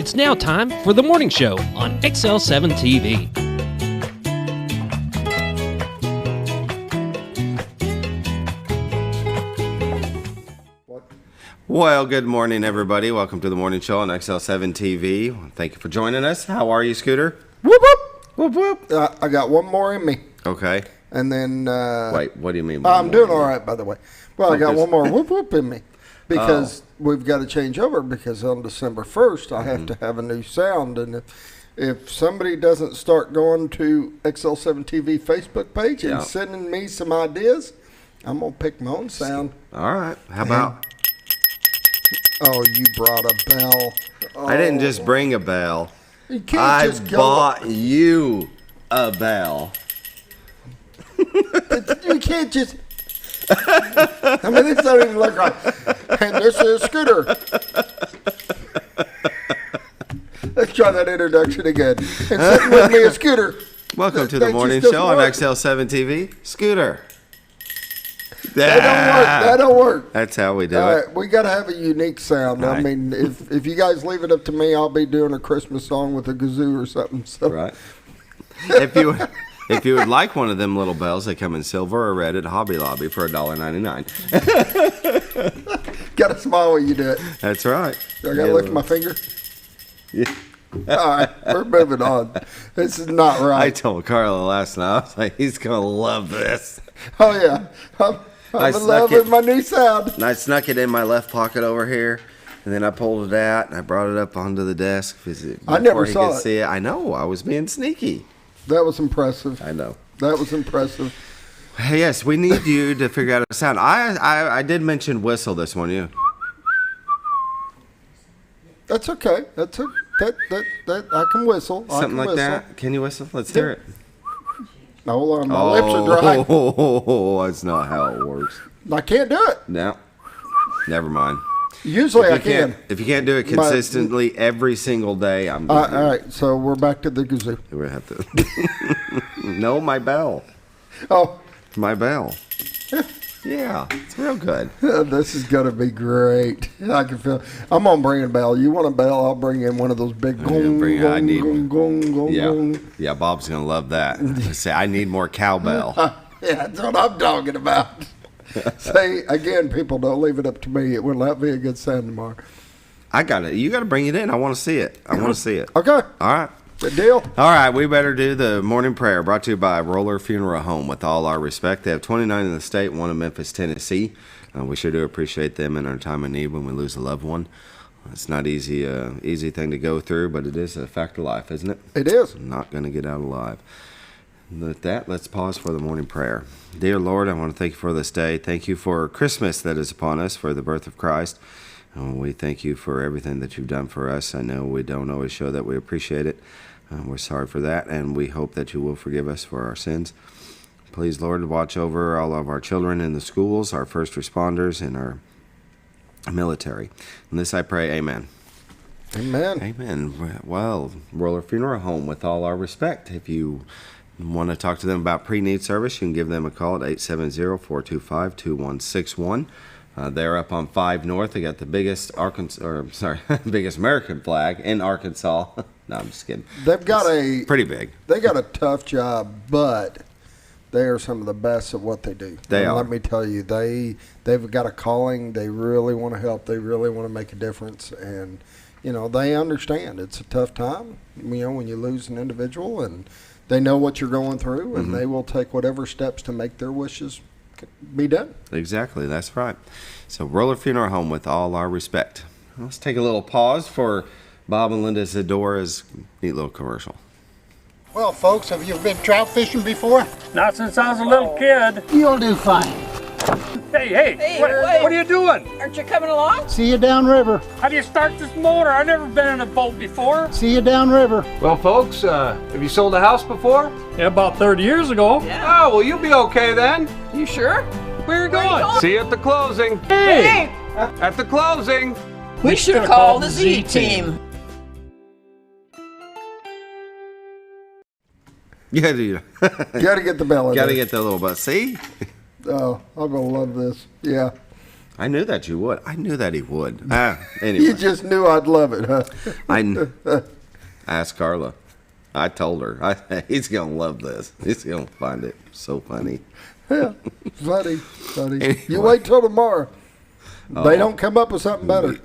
It's now time for the morning show on XL7-TV. Well, good morning, everybody. Welcome to the morning show on XL7-TV. Thank you for joining us. How are you, Scooter? Whoop, whoop. Whoop, whoop. I got one more in me. Okay. And then... Wait, what do you mean? I'm doing all right, by the way. Well, I got one more whoop, whoop in me. Because we've got to change over because on December 1st, I have to have a new sound. And if somebody doesn't start going to XL7-TV Facebook page and sending me some ideas, I'm going to pick my own sound. All right. How about... Oh, you brought a bell. Oh. I didn't just bring a bell. You can't just go. Bought you a bell. You can't just... I mean, this doesn't even look right. And this is Scooter. Let's try that introduction again. And sitting with me is Scooter. Welcome to the morning show on XL7-TV. Scooter. That don't work. That's how we do All it. right, we got to have a unique sound. Right. I mean, if you guys leave it up to me, I'll be doing a Christmas song with a kazoo or something. So. Right. If you would like one of them little bells, they come in silver or red at Hobby Lobby for $1.99. Got to smile when you do it. That's right. I got to lick my finger. Yeah. All right, we're moving on. This is not right. I told Carla last night, I was like, he's going to love this. Oh, yeah. I'm in love with my new sound. And I snuck it in my left pocket over here, and then I pulled it out, and I brought it up onto the desk. I never saw it. See it. I know. I was being sneaky. That was impressive. I know. That was impressive. Yes, we need you to figure out a sound. I did mention whistle this one. You. That's okay. That I can whistle. Something like that. Can you whistle? Let's hear it. No, hold on. My lips are dry. Oh, that's not how it works. I can't do it. No. Never mind. Usually I can. If you can't do it consistently every single day, I'm all right, so we're back to the kazoo. We're going to have to. No, my bell. Oh. My bell. Yeah, it's real good. This is going to be great. I can feel. I'm going to bring a bell. You want a bell? I'll bring in one of those big gong, gong. Yeah, Bob's going to love that. Say, I need more cowbell. Yeah, that's what I'm talking about. Say, again, people, don't leave it up to me. It will not be a good sound tomorrow. I got it. You got to bring it in. I want to see it. Okay. All right. Good deal. All right, we better do the morning prayer brought to you by Roller Funeral Home. With all our respect, they have 29 in the state, one in Memphis, Tennessee. We sure do appreciate them in our time of need when we lose a loved one. It's not easy thing to go through, but it is a fact of life, isn't it? It is. I'm not going to get out alive. With that, let's pause for the morning prayer. Dear Lord, I want to thank you for this day. Thank you for Christmas that is upon us, for the birth of Christ. And we thank you for everything that you've done for us. I know we don't always show that we appreciate it. We're sorry for that, and we hope that you will forgive us for our sins. Please, Lord, watch over all of our children in the schools, our first responders, and our military. And this I pray, amen. Amen. Amen. Well, Roller Funeral Home, with all our respect, if you want to talk to them about pre-need service, you can give them a call at 870-425-2161. They're up on 5 North. They got the biggest biggest American flag in Arkansas. No, I'm just kidding. They've got pretty big. They got a tough job, but they are some of the best at what they do. They are. Let me tell you, they've got a calling. They really want to help. They really want to make a difference, and they understand it's a tough time. When you lose an individual, and they know what you're going through, and they will take whatever steps to make their wishes be done. Exactly, that's right. So Roller Funeral Home, with all our respect. Let's take a little pause for Bob and Linda Zadora's neat little commercial. Well, folks, have you been trout fishing before? Not since I was a little kid. You'll do fine. Hey, what are you doing? Aren't you coming along? See you downriver. How do you start this motor? I've never been in a boat before. See you downriver. Well, folks, have you sold a house before? Yeah, about 30 years ago. Yeah. Oh, well, you'll be okay then. You sure? Where are you going? See you at the closing. Hey! At the closing. We should have called the Z-Team. You got to Got to get the bell in Got to there. get that little bit. See? Oh, I'm going to love this. Yeah. I knew that you would. I knew that he would. Anyway. You just knew I'd love it, huh? Ask Carla. I told her. He's going to love this. He's going to find it so funny. Yeah, funny. Anyway. You wait till tomorrow. They don't come up with something better.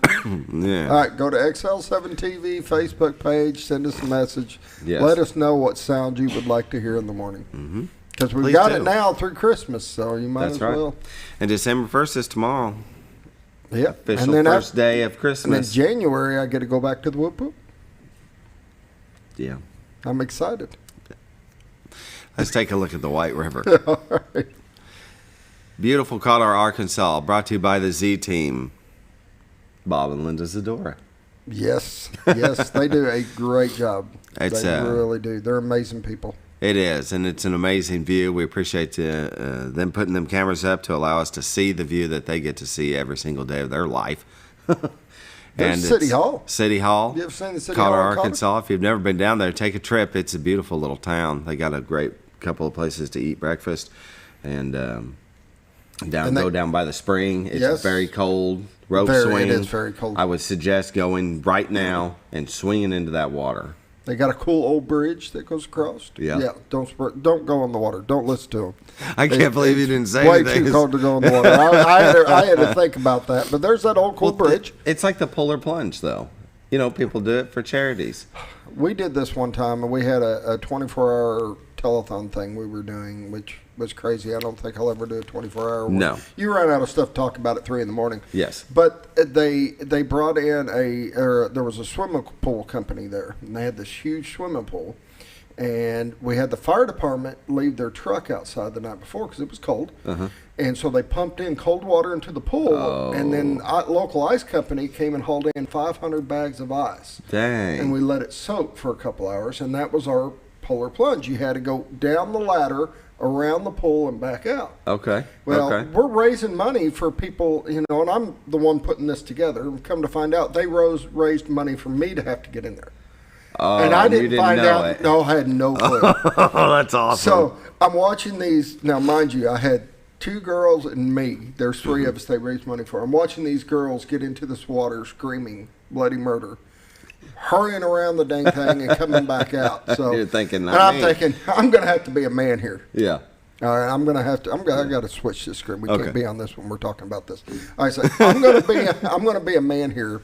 Yeah. All right, go to XL7-TV Facebook page. Send us a message. Yes. Let us know what sound you would like to hear in the morning. Because we've Please got do. it now through Christmas, so you might That's as right. well. And December 1st is tomorrow. Yeah. Official and then first day of And in Christmas. January, I get to go back to the whoop whoop. Yeah. I'm excited. Let's take a look at the White River. All right. Beautiful Colorado, Arkansas, brought to you by the Z Team. Bob and Linda Zadora. Yes, they do a great job. They really do. They're amazing people. It is, and it's an amazing view. We appreciate them putting them cameras up to allow us to see the view that they get to see every single day of their life. There's City Hall. City Hall. You ever seen the City Colorado, Hall in Arkansas. If you've never been down there, take a trip. It's a beautiful little town. They got a great couple of places to eat breakfast, and go down by the spring. It's very cold. Rope swing. It is very cold. I would suggest going right now and swinging into that water. They got a cool old bridge that goes across. Yeah. Don't go in the water. Don't listen to them. I can't believe you didn't say way anything. too cold to go in the water. I had to think about that. But there's that old cool bridge. It's like the polar plunge, though. You know, people do it for charities. We did this one time, and we had a 24-hour telethon thing we were doing, which was crazy. I don't think I'll ever do a 24-hour one. No. You run out of stuff to talk about at 3 in the morning. Yes. But they brought in there was a swimming pool company there, and they had this huge swimming pool. And we had the fire department leave their truck outside the night before because it was cold. And so they pumped in cold water into the pool. And then local ice company came and hauled in 500 bags of ice. Dang. And we let it soak for a couple hours. And that was our polar plunge. You had to go down the ladder, around the pool, and back out. Okay. Well, we're raising money for people, and I'm the one putting this together. And come to find out, they raised money for me to have to get in there. And I didn't find out. It. No, I had no clue. Oh, that's awesome. So I'm watching these. Now, mind you, I had 2 girls and me. There's 3 of us they raised money for. I'm watching these girls get into this water screaming bloody murder, hurrying around the dang thing and coming back out. So you're thinking, I'm thinking, I'm going to have to be a man here. Yeah. All right, I'm going to have to. I got to switch this script. We can't be on this when we're talking about this. All right, so I'm going to be a man here.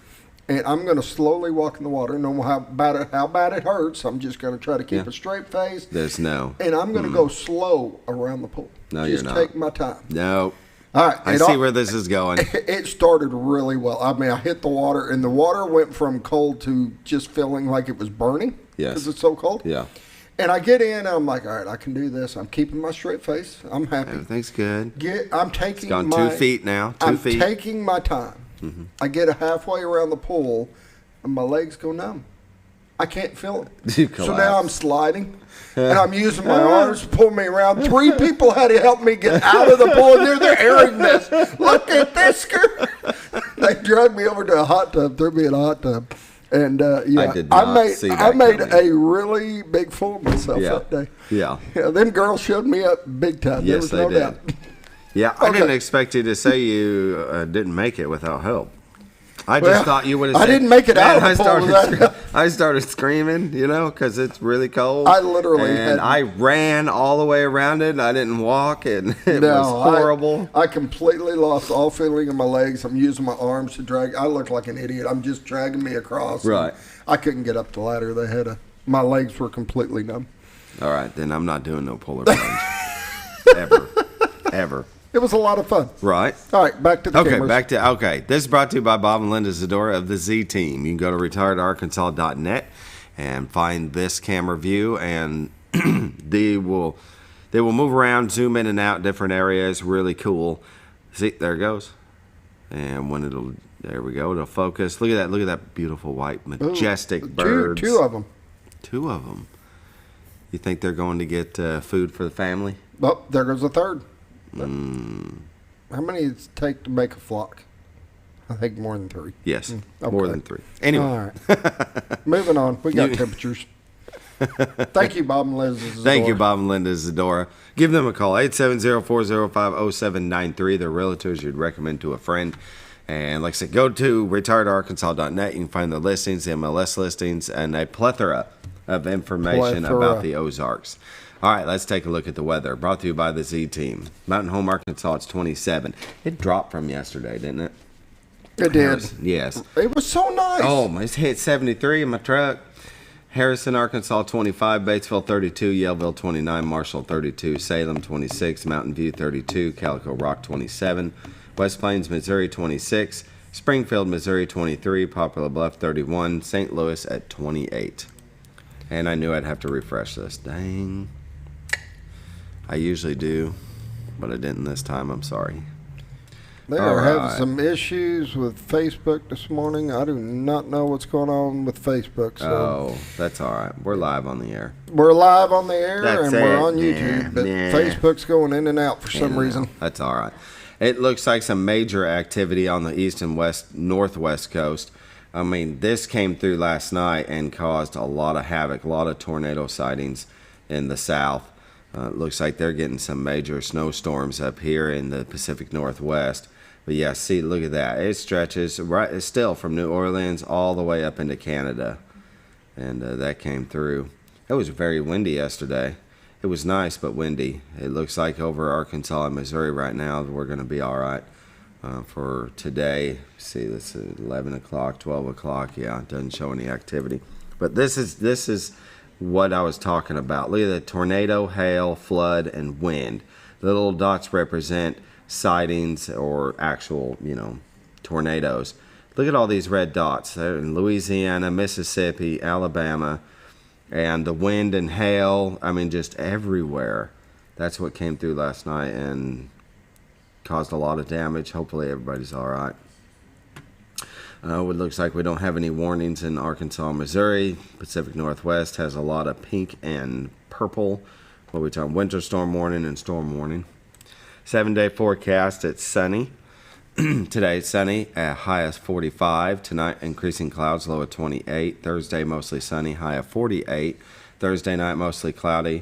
And I'm going to slowly walk in the water. No matter how bad it hurts. I'm just going to try to keep a straight face. And I'm going to go slow around the pool. No, just you're not. take my time. No. All right. I see where this is going. It started really well. I mean, I hit the water, and the water went from cold to just feeling like it was burning. Yes. Because it's so cold. Yeah. And I get in, and I'm like, all right, I can do this. I'm keeping my straight face. I'm happy. Everything's good. I'm taking It's gone 2 feet now. 2 feet. I'm taking my time. I get halfway around the pool, and my legs go numb. I can't feel it. So now I'm sliding, and I'm using my arms to pull me around. 3 people had to help me get out of the pool, and they're airing this. Look at this girl. They dragged me over to a hot tub, threw me in a hot tub. And I made a really big fool of myself that day. Yeah. Them girls showed me up big time. Yes, there was no they doubt. did. Yeah, I didn't expect you to say you didn't make it without help. I just thought you would have said, I didn't make it out of the pool. I started screaming, because it's really cold. I literally I ran all the way around it, and I didn't walk, and it was horrible. I completely lost all feeling in my legs. I'm using my arms to drag. I look like an idiot. I'm just dragging me across. Right. I couldn't get up the ladder. My legs were completely numb. All right, then I'm not doing no polar plunge. Ever. It was a lot of fun. Right. All right, back to the cameras. This is brought to you by Bob and Linda Zadora of the Z Team. You can go to retiredarkansas.net and find this camera view, and they will move around, zoom in and out different areas. Really cool. See, there it goes. And there we go. It'll focus. Look at that beautiful white, majestic birds. 2 of them. 2 of them. You think they're going to get food for the family? Oh, there goes the 3rd. How many does it take to make a flock? I think more than 3. Yes, Okay. more than 3. Anyway. All right. Moving on. We got temperatures. Thank you, Bob and Liz. Thank you, Bob and Linda Zadora. Give them a call, 870-405-0793. They're realtors you'd recommend to a friend. And like I said, go to retiredarkansas.net. You can find the listings, the MLS listings, and a plethora of information about the Ozarks. All right, let's take a look at the weather. Brought to you by the Z Team. Mountain Home, Arkansas, it's 27. It dropped from yesterday, didn't it? It did. Yes. It was so nice. Oh, I hit 73 in my truck. Harrison, Arkansas, 25. Batesville, 32. Yellville, 29. Marshall, 32. Salem, 26. Mountain View, 32. Calico Rock, 27. West Plains, Missouri, 26. Springfield, Missouri, 23. Poplar Bluff, 31. St. Louis at 28. And I knew I'd have to refresh this. Dang. I usually do, but I didn't this time. I'm sorry. They are having some issues with Facebook this morning. I do not know what's going on with Facebook. So oh, that's all right. We're live on the air. We're live on the air, That's and we're it. on YouTube, but Facebook's going in and out for some reason. That's all right. It looks like some major activity on the east and west, northwest coast. I mean, this came through last night and caused a lot of havoc, a lot of tornado sightings in the south. It looks like they're getting some major snowstorms up here in the Pacific Northwest. But yeah, see, look at that. It stretches right still from New Orleans all the way up into Canada. And that came through. It was very windy yesterday. It was nice, but windy. It looks like over Arkansas and Missouri right now, we're going to be all right for today. See, this is 11 o'clock, 12 o'clock. Yeah, it doesn't show any activity. But this is what I was talking about. Look at the tornado, hail, flood, and wind. The little dots represent sightings or actual, tornadoes. Look at all these red dots. They're in Louisiana, Mississippi, Alabama, and the wind and hail, I mean, just everywhere. That's what came through last night and caused a lot of damage. Hopefully everybody's all right. It looks like we don't have any warnings in Arkansas, Missouri. Pacific Northwest has a lot of pink and purple. What we talking? Winter storm warning and storm warning. 7-day forecast, it's sunny. Today it's sunny, a high of 45. Tonight, increasing clouds, low of 28. Thursday, mostly sunny, high of 48. Thursday night, mostly cloudy,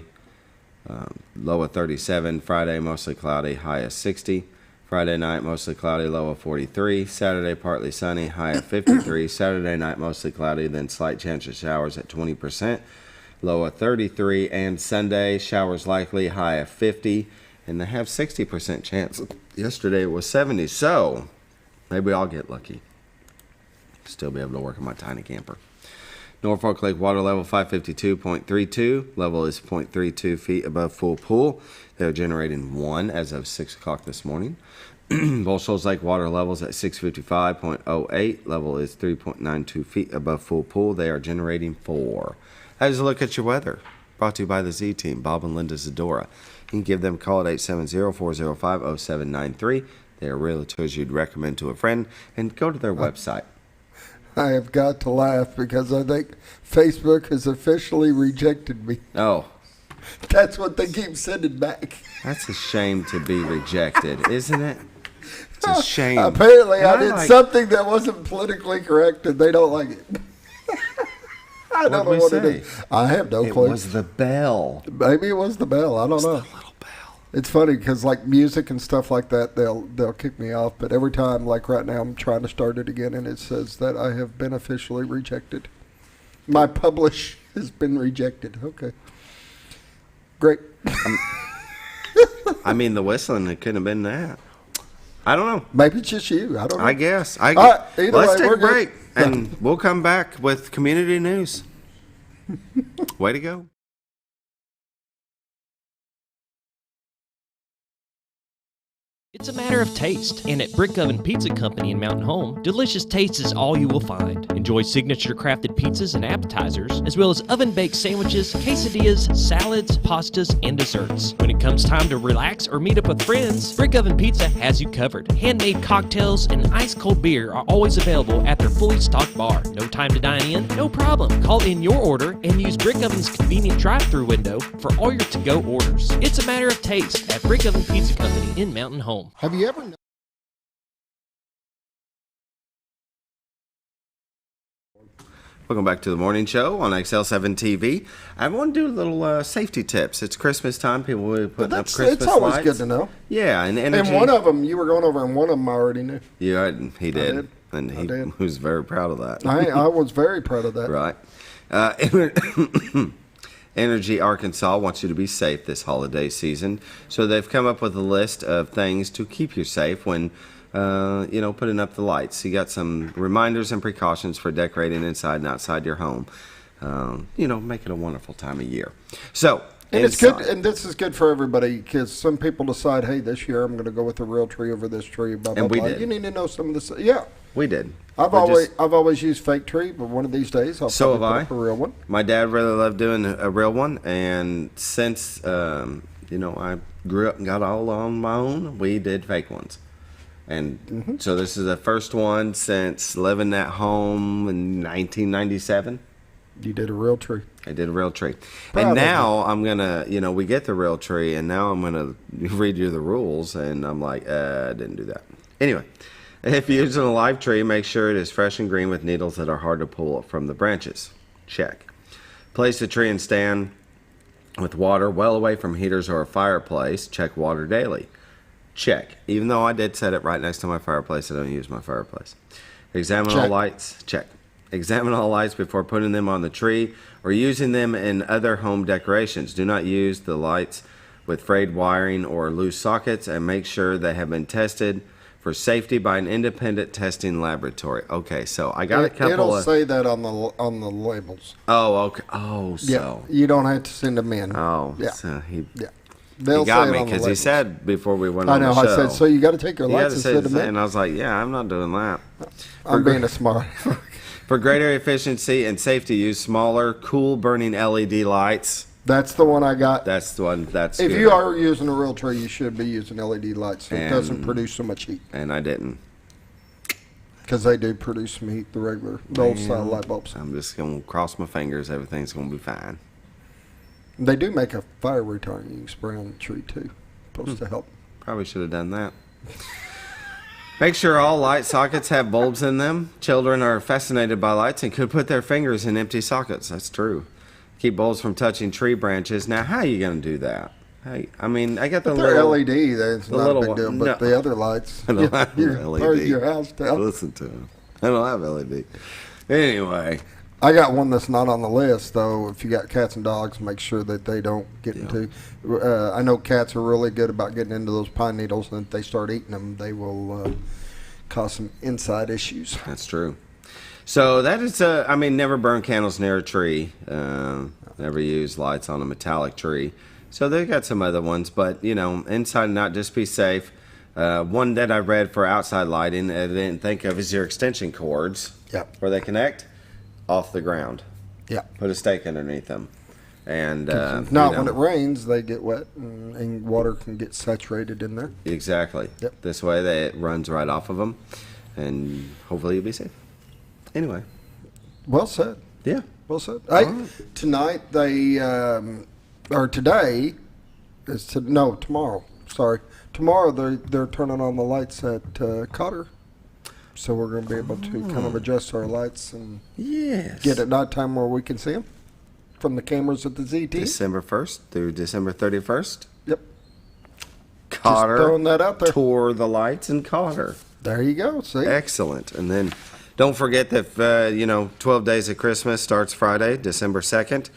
low of 37. Friday, mostly cloudy, high of 60. Friday night, mostly cloudy, low of 43. Saturday, partly sunny, high of 53. Saturday night, mostly cloudy, then slight chance of showers at 20%, low of 33. And Sunday, showers likely, high of 50. And they have 60% chance. Yesterday it was 70, so maybe I'll get lucky. Still be able to work on my tiny camper. Norfolk Lake water level 552.32. Level is 0.32 feet above full pool. They're generating 1 as of 6 o'clock this morning. Bull Shoals Lake water levels at 655.08. Level is 3.92 feet above full pool. They are generating 4. As a look at your weather. Brought to you by the Z Team, Bob and Linda Zadora. You can give them a call at 870-405-0793. They are realtors you'd recommend to a friend. And go to their website. I have got to laugh because I think Facebook has officially rejected me. Oh. That's what they keep sending back. That's a shame to be rejected, isn't it? It's a shame. Apparently I did something that wasn't politically correct and they don't like it. I don't know what it is. I have no clue. It was the bell. Maybe it was the bell. I don't know. The little bell. It's funny because like music and stuff like that, they'll kick me off. But every time, like right now, I'm trying to start it again, and it says that I have been officially rejected. My publish has been rejected. Okay, great. I mean, the whistling, it couldn't have been that. I don't know. Maybe it's just you. I don't know. I guess. All right, let's take a break, and we'll come back with community news. Way to go. It's a matter of taste, and at Brick Oven Pizza Company in Mountain Home, delicious taste is all you will find. Enjoy signature crafted pizzas and appetizers, as well as oven-baked sandwiches, quesadillas, salads, pastas, and desserts. When it comes time to relax or meet up with friends, Brick Oven Pizza has you covered. Handmade cocktails and ice-cold beer are always available at their fully stocked bar. No time to dine in? No problem. Call in your order and use Brick Oven's convenient drive-thru window for all your to-go orders. It's a matter of taste at Brick Oven Pizza Company in Mountain Home. Have you ever known? Welcome back to the morning show on XL7-TV. I want to do a little safety tips. It's Christmas time. People will be putting up Christmas It's always lights. good to know. Yeah, and energy. And one of them, you were going over, and one of them I already knew. Yeah, he did. I did. And he did. was very proud of that. I was very proud of that. Right. Energy Arkansas wants you to be safe this holiday season. So they've come up with a list of things to keep you safe when, putting up the lights. You got some reminders and precautions for decorating inside and outside your home. Make it a wonderful time of year. So, and it's good, and this is good for everybody because some people decide, hey, this year I'm going to go with a real tree over this tree. Blah blah And we blah. did. You need to know some of this. Yeah, we did. I've always used fake tree, but one of these days I'll So probably have put up a real one. My dad really loved doing a real one, and since I grew up and got all on my own, we did fake ones. And so this is the first one since living at home in 1997. You did a real tree. I did a real tree. Proud And of now I'm going to, we get the real tree, and now I'm going to read you the rules, and I'm like, I didn't do that. Anyway, if you're using a live tree, make sure it is fresh and green with needles that are hard to pull from the branches. Check. Place the tree in stand with water well away from heaters or a fireplace. Check water daily. Check. Even though I did set it right next to my fireplace, I don't use my fireplace. Examine all lights. Check. Examine all lights before putting them on the tree or using them in other home decorations. Do not use the lights with frayed wiring or loose sockets, and make sure they have been tested for safety by an independent testing laboratory. Okay, so I got a couple It'll of... say that on the labels. Oh, okay. Oh, so... Yeah, you don't have to send them in. Oh, yeah. so he... Yeah. He They'll got say me it on the because he labels. said before we went on I know. the show... I said, so you got to take your you gotta lights and say send the them thing, in. and I was like, yeah, I'm not doing that. I'm being a smart. For greater efficiency and safety, use smaller, cool-burning LED lights. That's the one I got. That's the one. That's if good. you are using a real tree, you should be using LED lights so it doesn't produce so much heat. And I didn't. Because they do produce some heat, the old style light bulbs. I'm just going to cross my fingers. Everything's going to be fine. They do make a fire retardant you can spray on the tree, too. Supposed to help. Probably should have done that. Make sure all light sockets have bulbs in them. Children are fascinated by lights and could put their fingers in empty sockets. That's true. Keep bulbs from touching tree branches. Now, how are you going to do that? Hey, I mean, I got the They're little... LED, that's not a big deal. But the other lights, I don't have LED. Your house down. Listen to him. I don't have LED. Anyway. I got one that's not on the list, though. If you got cats and dogs, make sure that they don't get into... I know cats are really good about getting into those pine needles, and if they start eating them, they will cause some inside issues. That's true. So that is, never burn candles near a tree. Never use lights on a metallic tree. So they got some other ones, but, inside and out, just be safe. One that I read for outside lighting I didn't think of is your extension cords. Yep. Where they connect off the ground. Yeah. Put a stake underneath them. And when it rains, they get wet and water can get saturated in there. Exactly. Yep. This way it runs right off of them, and hopefully you'll be safe. Anyway. Well said. Yeah. Well said. Right. Tonight tomorrow. Sorry. Tomorrow they're turning on the lights at Cotter. So we're going to be able to kind of adjust our lights and get at nighttime where we can see them from the cameras at the ZT. December 1st through December 31st. Yep. Cotter. Just throwing that out there. Tour the lights in Cotter. There you go. See? Excellent. And then don't forget that, 12 Days of Christmas starts Friday, December 2nd.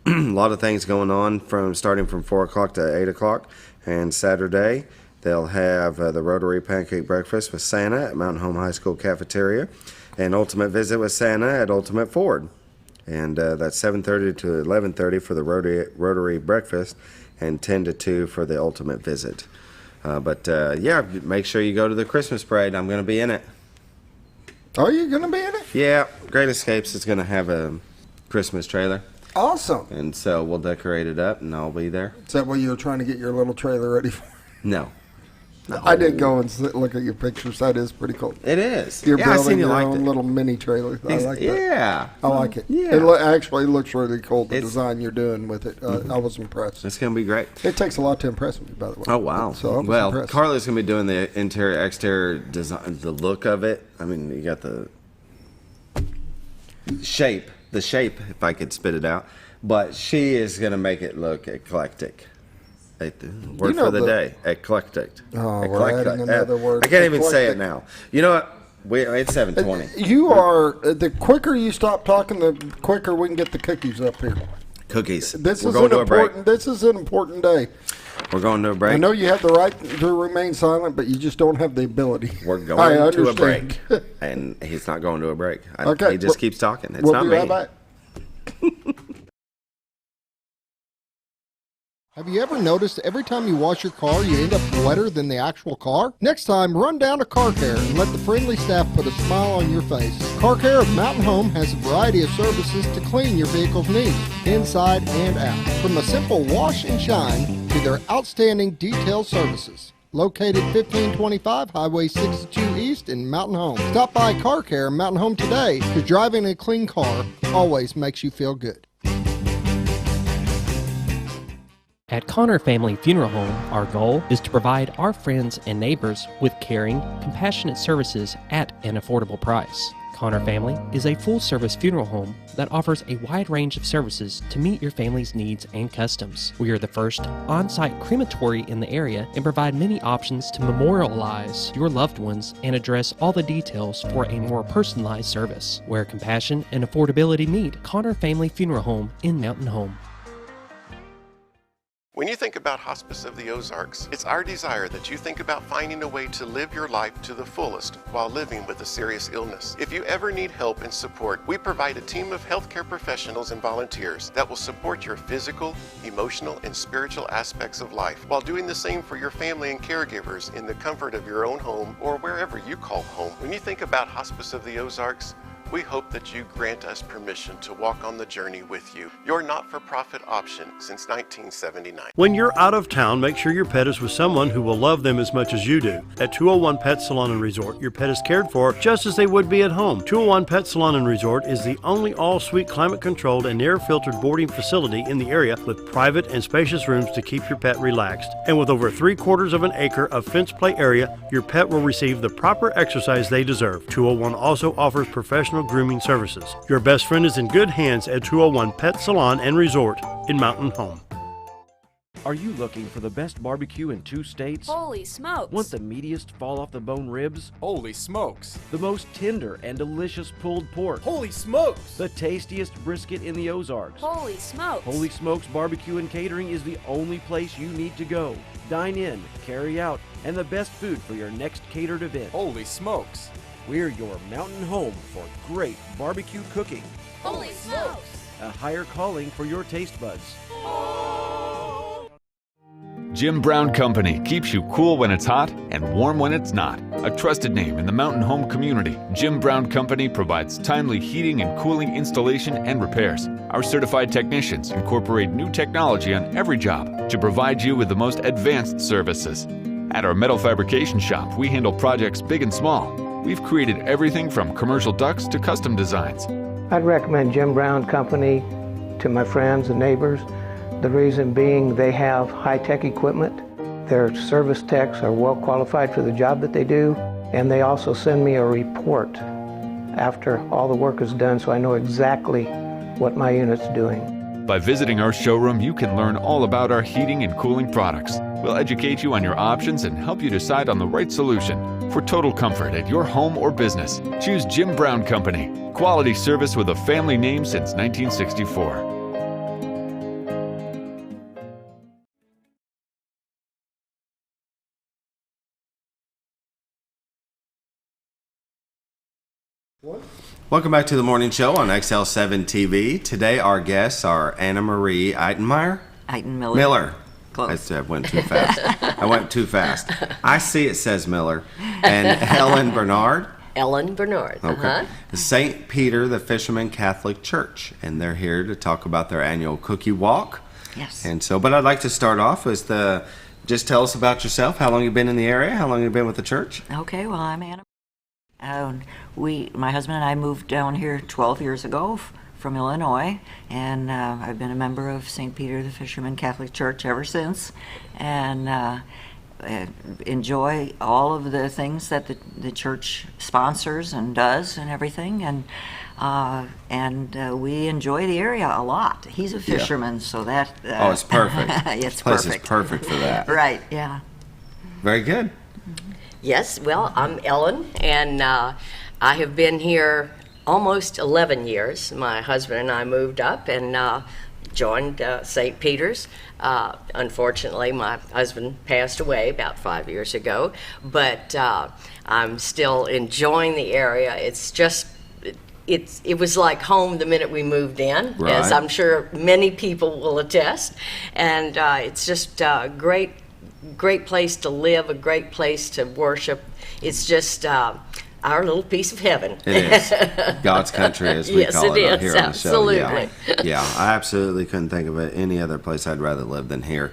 A lot of things going on starting from 4 o'clock to 8 o'clock. And Saturday, they'll have the Rotary Pancake Breakfast with Santa at Mountain Home High School Cafeteria and Ultimate Visit with Santa at Ultimate Ford. And that's 7:30 to 11:30 for the Rotary Breakfast and 10 to 2 for the Ultimate Visit. Make sure you go to the Christmas parade. I'm going to be in it. Are you going to be in it? Yeah, Great Escapes is going to have a Christmas trailer. Awesome. And so we'll decorate it up, and I'll be there. Is that what you were trying to get your little trailer ready for? No. I did go and look at your pictures. That is pretty cool. It is. You're I building seen you your liked own it. little mini trailer. I like that. Yeah. I like it. Yeah. It actually looks really cool, the design you're doing with it. I was impressed. It's going to be great. It takes a lot to impress me, by the way. Oh, wow. So I was impressed. Carla's going to be doing the interior, exterior design, the look of it. I mean, you got the... shape, if I could spit it out. But she is going to make it look eclectic. Word for the day, eclectic. Oh, eclectic. we're adding another word. I can't even say it Eclectic. now. You know what? It's 7:20. You are, the quicker you stop talking, the quicker we can get the cookies up here. Cookies. This We're is going an to a break. important. This is an important day. We're going to a break. I know you have the right to remain silent, but you just don't have the ability. We're I going to a understand. break. And he's not going to a break. Okay, He just keeps talking. It's We'll not be me. right back. Have you ever noticed every time you wash your car, you end up wetter than the actual car? Next time, run down to Car Care and let the friendly staff put a smile on your face. Car Care of Mountain Home has a variety of services to clean your vehicle's needs, inside and out. From a simple wash and shine to their outstanding detailed services. Located 1525 Highway 62 East in Mountain Home. Stop by Car Care Mountain Home today, because driving a clean car always makes you feel good. At Connor Family Funeral Home, our goal is to provide our friends and neighbors with caring, compassionate services at an affordable price. Connor Family is a full-service funeral home that offers a wide range of services to meet your family's needs and customs. We are the first on-site crematory in the area and provide many options to memorialize your loved ones and address all the details for a more personalized service. Where compassion and affordability meet, Connor Family Funeral Home in Mountain Home. When you think about Hospice of the Ozarks, it's our desire that you think about finding a way to live your life to the fullest while living with a serious illness. If you ever need help and support, we provide a team of healthcare professionals and volunteers that will support your physical, emotional, and spiritual aspects of life while doing the same for your family and caregivers in the comfort of your own home or wherever you call home. When you think about Hospice of the Ozarks, we hope that you grant us permission to walk on the journey with you. Your not-for-profit option since 1979. When you're out of town, make sure your pet is with someone who will love them as much as you do. At 201 Pet Salon and Resort, your pet is cared for just as they would be at home. 201 Pet Salon and Resort is the only all-suite climate-controlled and air-filtered boarding facility in the area with private and spacious rooms to keep your pet relaxed. And with over 3/4 of an acre of fenced play area, your pet will receive the proper exercise they deserve. 201 also offers professional grooming services. Your best friend is in good hands at 201 Pet Salon and Resort in Mountain Home. Are you looking for the best barbecue in 2 states? Holy smokes! Want the meatiest fall-off-the-bone ribs? Holy smokes! The most tender and delicious pulled pork? Holy smokes! The tastiest brisket in the Ozarks? Holy smokes! Holy Smokes Barbecue and Catering is the only place you need to go. Dine in, carry out, and the best food for your next catered event. Holy smokes! We're your mountain home for great barbecue cooking. Holy smokes! A higher calling for your taste buds. Jim Brown Company keeps you cool when it's hot and warm when it's not. A trusted name in the mountain home community, Jim Brown Company provides timely heating and cooling installation and repairs. Our certified technicians incorporate new technology on every job to provide you with the most advanced services. At our metal fabrication shop, we handle projects big and small. We've created everything from commercial ducts to custom designs. I'd recommend Jim Brown Company to my friends and neighbors. The reason being they have high-tech equipment. Their service techs are well qualified for the job that they do, and they also send me a report after all the work is done so I know exactly what my unit's doing. By visiting our showroom, you can learn all about our heating and cooling products. We'll educate you on your options and help you decide on the right solution. For total comfort at your home or business, choose Jim Brown Company. Quality service with a family name since 1964. Welcome back to the morning show on XL7-TV. Today our guests are Anna Marie Eitenmiller. Eitenmiller. Miller. Close. I went too fast. I went too fast. I see it says Miller. And Ellen Bernard. Ellen Bernard. Okay. St. Peter the Fisherman Catholic Church. And they're here to talk about their annual cookie walk. Yes. And so, but I'd like to start off with just tell us about yourself. How long you've been in the area? How long you've been with the church? Okay, well, I'm Anna. My husband and I moved down here 12 years ago from Illinois, and I've been a member of St. Peter the Fisherman Catholic Church ever since, and enjoy all of the things that the church sponsors and does and everything. And and we enjoy the area a lot. He's a fisherman, so that oh, it's perfect. It's this place perfect. is perfect for that. Right? Yeah. Very good. Yes, well, I'm Ellen, and I have been here almost 11 years. My husband and I moved up and joined St. Peter's. Unfortunately, my husband passed away about 5 years ago, but I'm still enjoying the area. It's just, it was like home the minute we moved in, Right. as I'm sure many people will attest, and it's just a great place to live, a great place to worship. It's just our little piece of heaven. It is. God's country, as we Yes, call it it is. here on the show. Absolutely. Yeah, I absolutely couldn't think of any other place I'd rather live than here.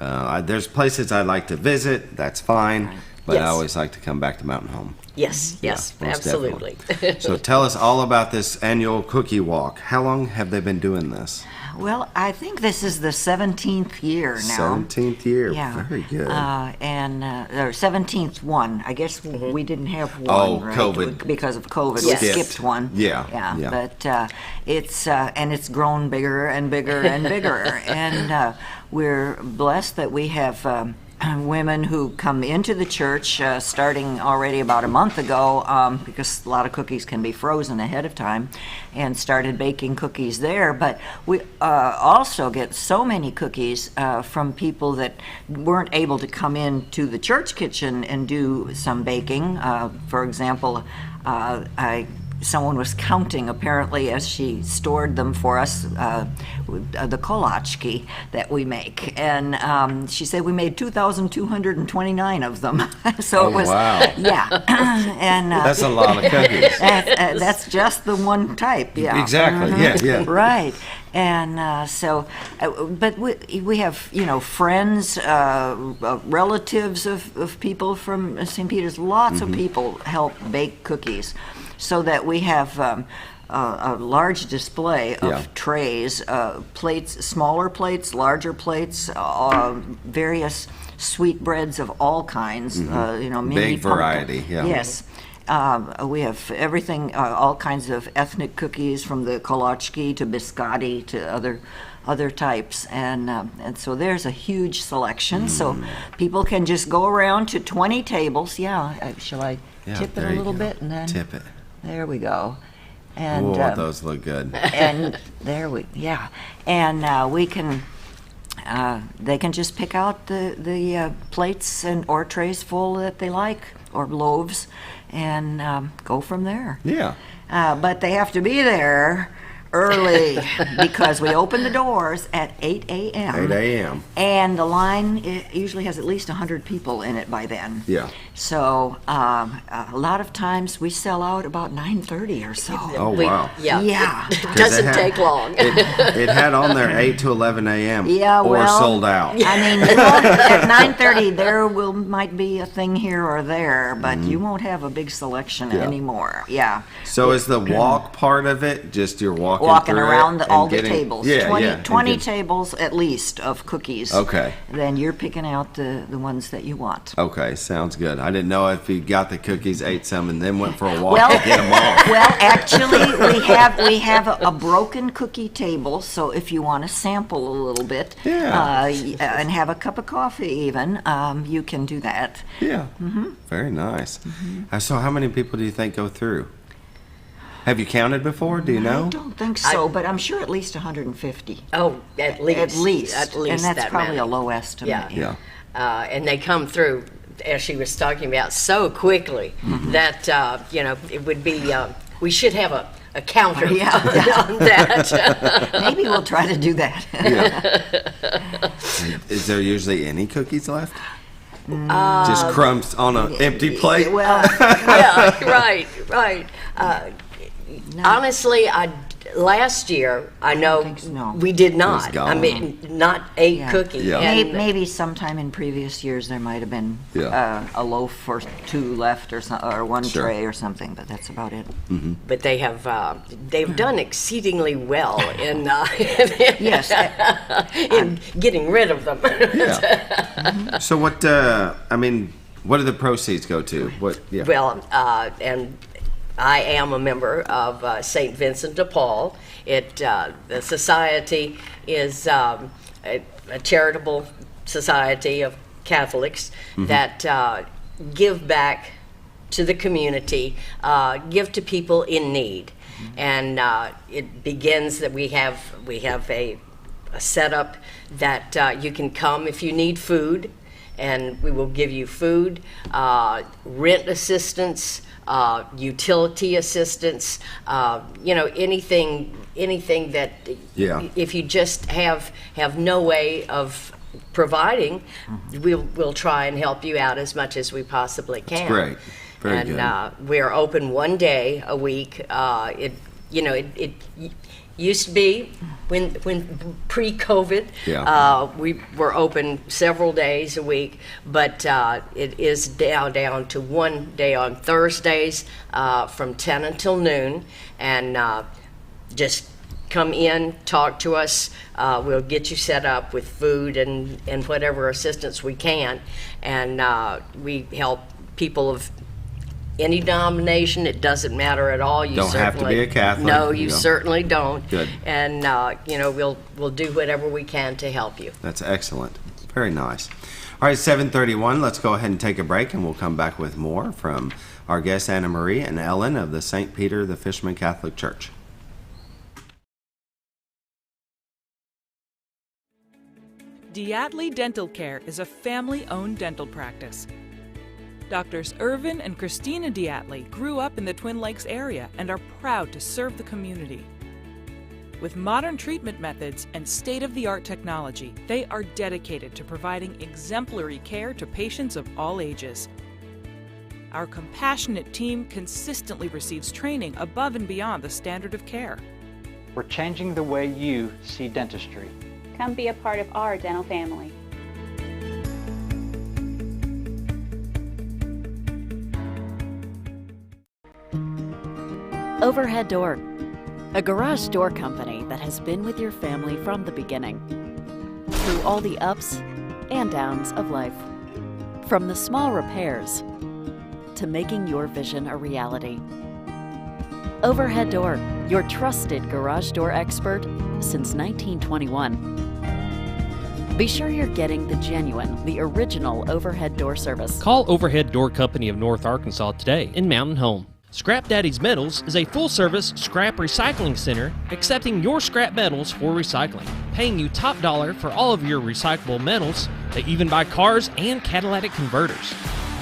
There's places I'd like to visit, that's fine, but I Yes. always like to come back to Mountain Home. Yes, yes, most absolutely. So tell us all about this annual cookie walk. How long have they been doing this? Well, I think this is the 17th year now. 17th year. Yeah. Very good. Or 17th one. I guess we didn't have one. Oh, right? COVID. Because of COVID, Yes. we skipped one. Yeah, Yeah. yeah. But it's grown bigger and bigger and bigger, and we're blessed that we have. Women who come into the church starting already about a month ago, because a lot of cookies can be frozen ahead of time, and started baking cookies there. But we also get so many cookies from people that weren't able to come into the church kitchen and do some baking. For example, someone was counting apparently as she stored them for us, the kolachki that we make, and she said we made 2,229 of them. So it was, wow. yeah, and That's a lot of cookies. that's just the one type, yeah. Exactly. Yeah. Right. And but we have, friends, relatives of people from St. Peter's. Lots of people help bake cookies, so that we have a large display of trays, plates, smaller plates, larger plates, various sweetbreads of all kinds. Mini Big variety. Yeah. Yes. We have everything, all kinds of ethnic cookies, from the kolachki to biscotti to other types, and so there's a huge selection. So people can just go around to 20 tables. Shall I tip it a little bit and then tip it? There we go. And those look good. And and we can. They can just pick out the plates or trays full that they like, or loaves, and go from there. Yeah. But they have to be there early because we open the doors at 8 a.m. 8 a.m. And the line usually has at least 100 people in it by then. Yeah. So a lot of times we sell out about 9:30 or so. Oh, wow. Yeah. It doesn't take long. It had on there 8 to 11 a.m. Yeah, or sold out. I mean, at 9:30 there might be a thing here or there, but you won't have a big selection anymore. Yeah. So is the walk part of it just you're walking through around it all and the getting, tables? Yeah, 20 tables at least of cookies. Okay. Then you're picking out the ones that you want. Okay, sounds good. I didn't know if you got the cookies, ate some, and then went for a walk Well, to get them all. Well, actually, we have a broken cookie table, so if you want to sample a little bit, and have a cup of coffee even, you can do that. Yeah. Very nice. So how many people do you think go through? Have you counted before? Do you know? I don't think so, but I'm sure at least 150. Oh, at least. At least. And that's that probably many. a low estimate. Yeah. And they come through, as she was talking about, so quickly that, it would be, we should have a counter on that. Maybe we'll try to do that. Is there usually any cookies left? Just crumbs on an empty plate? Well, yeah, right. Honestly, last year, I know we did not. I mean, not a cookie. Yeah. And Maybe sometime in previous years there might have been a loaf or two left, or one tray or something, but that's about it. But they have they've done exceedingly well in yes, in getting rid of them. So what? What do the proceeds go to? What? Yeah. Well, and I am a member of St. Vincent de Paul. The society is a charitable society of Catholics that give back to the community, give to people in need. And it begins that we have a setup that you can come if you need food, and we will give you food, rent assistance, utility assistance, anything that if you just have no way of providing, we'll try and help you out as much as we possibly can. That's great. Very good. We're open one day a week. It used to be when pre-COVID, we were open several days a week, but it is now down to one day on Thursdays from 10 until noon, and just come in, talk to us. We'll get you set up with food and whatever assistance we can, and we help people of any denomination. It doesn't matter at all. You don't have to be a Catholic. No, you certainly don't. Good. And we'll do whatever we can to help you. That's excellent. Very nice. All right, 7:31. Let's go ahead and take a break, and we'll come back with more from our guests Anna Marie and Ellen of the St. Peter the Fisherman Catholic Church. Diatley Dental Care is a family-owned dental practice. Doctors Irvin and Christina Diatley grew up in the Twin Lakes area and are proud to serve the community. With modern treatment methods and state-of-the-art technology, they are dedicated to providing exemplary care to patients of all ages. Our compassionate team consistently receives training above and beyond the standard of care. We're changing the way you see dentistry. Come be a part of our dental family. Overhead Door, a garage door company that has been with your family from the beginning, through all the ups and downs of life. From the small repairs to making your vision a reality. Overhead Door, your trusted garage door expert since 1921. Be sure you're getting the genuine, the original overhead door service. Call Overhead Door Company of North Arkansas today in Mountain Home. Scrap Daddy's Metals is a full-service scrap recycling center accepting your scrap metals for recycling, paying you top dollar for all of your recyclable metals. They even buy cars and catalytic converters.